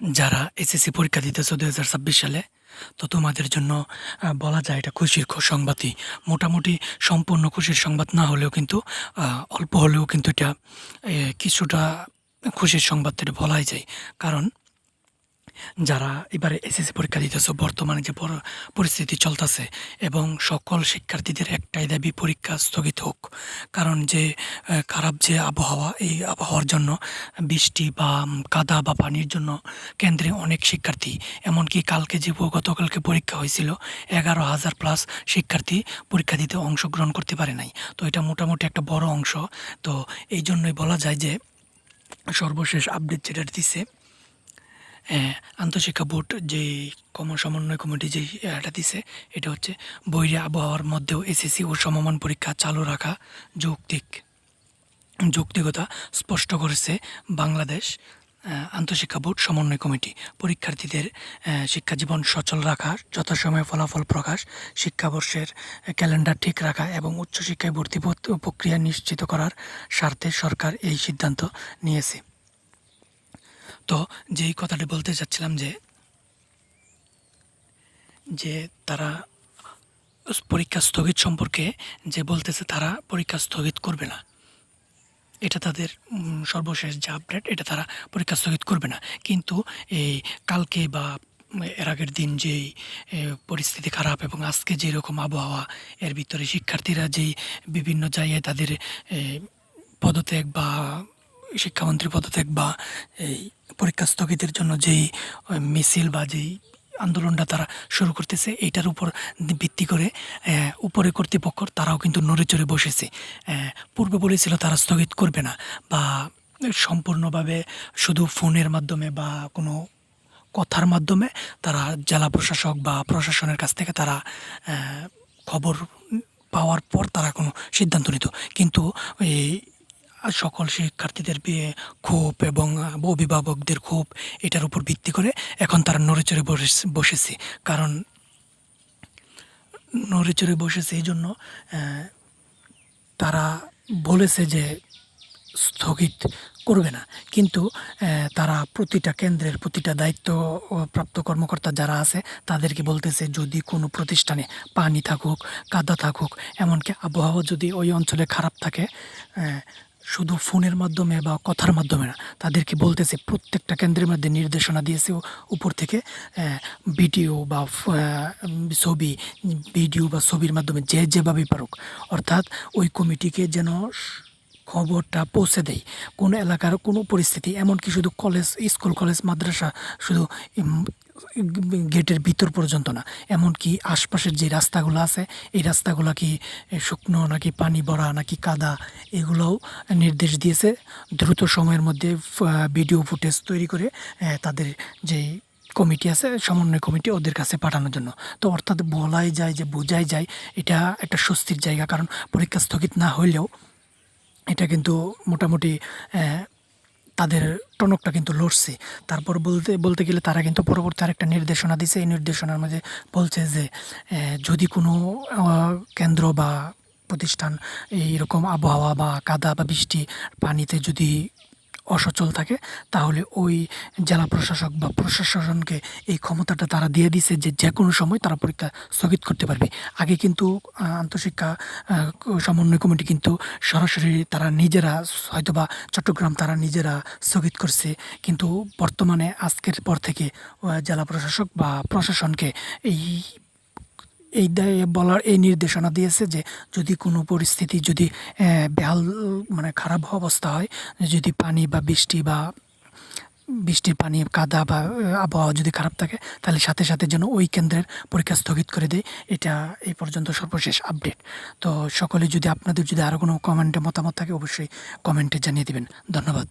যারা এসএসসি পরীক্ষা দিতেছো 2026 সালে, তো তোমাদের জন্য বলা যায় এটা খুশির সংবাদই। মোটামুটি সম্পূর্ণ খুশির সংবাদ না হলেও কিন্তু অল্প হলেও কিন্তু এটা কিছুটা খুশির সংবাদ এটা বলাই যায়। কারণ যারা এবারে এসএসসি পরীক্ষা দিতেছো, বর্তমানে যে পরিস্থিতি চলতেছে এবং সকল শিক্ষার্থীদের একটাই দাবি, পরীক্ষা স্থগিত হোক। কারণ যে খারাপ যে আবহাওয়া, এই আবহাওয়ার জন্য বৃষ্টি বা কাদা বা পানির জন্য কেন্দ্রে অনেক শিক্ষার্থী, এমনকি কালকে যে গতকালকে পরীক্ষা হয়েছিল 11,000 প্লাস শিক্ষার্থী পরীক্ষা দিতে অংশগ্রহণ করতে পারে নাই। তো এটা মোটামুটি একটা বড় অংশ। তো এই জন্যই বলা যায় যে সর্বশেষ আপডেট যেটা দিছে আন্তঃশিক্ষা বোর্ড যে সমন্বয় কমিটি যেই এটা দিছে, এটা হচ্ছে বৈরী আবহাওয়ার মধ্যেও এসএসসি ও সমমান পরীক্ষা চালু রাখা যৌক্তিকতা স্পষ্ট করেছে বাংলাদেশ আন্তঃশিক্ষা বোর্ড সমন্বয় কমিটি। পরীক্ষার্থীদের শিক্ষাজীবন সচল রাখা, যথাসময়ে ফলাফল প্রকাশ, শিক্ষাবর্ষের ক্যালেন্ডার ঠিক রাখা এবং উচ্চশিক্ষায় ভর্তি প্রক্রিয়া নিশ্চিত করার স্বার্থে সরকার এই সিদ্ধান্ত নিয়েছে। তো যেই কথাটি বলতে চাচ্ছিলাম যে তারা পরীক্ষা স্থগিত সম্পর্কে যে বলতেছে, তারা পরীক্ষা স্থগিত করবে না। এটা তাদের সর্বশেষ যে আপডেট, এটা তারা পরীক্ষা স্থগিত করবে না। কিন্তু এই কালকে বা এর আগের দিন যেই পরিস্থিতি খারাপ এবং আজকে যেরকম আবহাওয়া, এর ভিতরে শিক্ষার্থীরা যেই বিভিন্ন জায়গায় তাদের পদত্যাগ বা শিক্ষামন্ত্রী পদত্যাগ বা এই পরীক্ষা স্থগিতের জন্য যেই মিছিল বা যেই আন্দোলনটা তারা শুরু করতেছে, এইটার উপর ভিত্তি করে উপরে কর্তৃপক্ষ তারাও কিন্তু নড়ে চড়ে বসেছে। পূর্বে বলেছিল তারা স্থগিত করবে না, বা সম্পূর্ণভাবে শুধু ফোনের মাধ্যমে বা কোনো কথার মাধ্যমে তারা জেলা প্রশাসক বা প্রশাসনের কাছ থেকে তারা খবর পাওয়ার পর তারা কোনো সিদ্ধান্ত নিত। কিন্তু এই সকল শিক্ষার্থীদের ক্ষোভ এবং অভিভাবকদের ক্ষোভ, এটার উপর ভিত্তি করে এখন তারা নড়েচড়ে বসেছে। কারণ নড়েচড়ে বসেছে এই জন্য তারা বলেছে যে স্থগিত করবে না। কিন্তু তারা প্রতিটা কেন্দ্রের প্রতিটা দায়িত্বপ্রাপ্ত কর্মকর্তা যারা আছে তাদেরকে বলতেছে, যদি কোনো প্রতিষ্ঠানে পানি থাকুক, কাদা থাকুক, এমনকি আবহাওয়া যদি ওই অঞ্চলে খারাপ থাকে, শুধু ফোনের মাধ্যমে বা কথার মাধ্যমে না, তাদেরকে বলতেছে প্রত্যেকটা কেন্দ্রের মধ্যে নির্দেশনা দিয়েছে উপর থেকে, ভিডিও বা ছবির মাধ্যমে যেভাবেই পারুক, অর্থাৎ ওই কমিটিকে যেন খবরটা পৌঁছে দেয় কোন এলাকার কোনো পরিস্থিতি, এমনকি শুধু স্কুল কলেজ মাদ্রাসা শুধু গেটের ভিতর পর্যন্ত না, এমনকি আশপাশের যে রাস্তাগুলো আছে, এই রাস্তাগুলো কি শুকনো নাকি পানি ভরা নাকি কাদা, এগুলোও নির্দেশ দিয়েছে দ্রুত সময়ের মধ্যে ভিডিও ফুটেজ তৈরি করে তাদের যেই কমিটি আছে, সমন্বয় কমিটি, ওদের কাছে পাঠানোর জন্য। তো অর্থাৎ বলাই যায় যে বোঝাই যায় এটা একটা স্বস্তির জায়গা। কারণ পরীক্ষা স্থগিত না হইলেও এটা কিন্তু মোটামুটি তাদের টনকটা কিন্তু লড়ছে। তারপর বলতে গেলে তারা কিন্তু পরবর্তী আরেকটা নির্দেশনা দিছে। এই নির্দেশনার মাঝে বলছে যে যদি কোনো কেন্দ্র বা প্রতিষ্ঠান এইরকম আবহাওয়া বা কাদা বা বৃষ্টি পানিতে যদি অসচল থাকে, তাহলে ওই জেলা প্রশাসক বা প্রশাসনকে এই ক্ষমতাটা তারা দিয়ে দিছে যে যে কোনো সময় তারা পরীক্ষা স্থগিত করতে পারবে। আগে কিন্তু আন্তঃশিক্ষা সমন্বয় কমিটি কিন্তু সরাসরি তারা নিজেরা, হয়তোবা চট্টগ্রাম তারা নিজেরা স্থগিত করছে, কিন্তু বর্তমানে আজকের পর থেকে জেলা প্রশাসক বা প্রশাসনকে এই বলার এই নির্দেশনা দিয়েছে যে যদি কোনো পরিস্থিতি যদি বেহাল মানে খারাপ অবস্থা হয়, যদি পানি বা বৃষ্টির পানি, কাদা বা আবহাওয়া যদি খারাপ থাকে, তাহলে সাথে সাথে যেন ওই কেন্দ্রের পরীক্ষা স্থগিত করে দেয়। এটা এই পর্যন্ত সর্বশেষ আপডেট। তো সকলে যদি আপনাদের যদি আরও কোনো কমেন্টে মতামত থাকে, অবশ্যই কমেন্টে জানিয়ে দেবেন। ধন্যবাদ।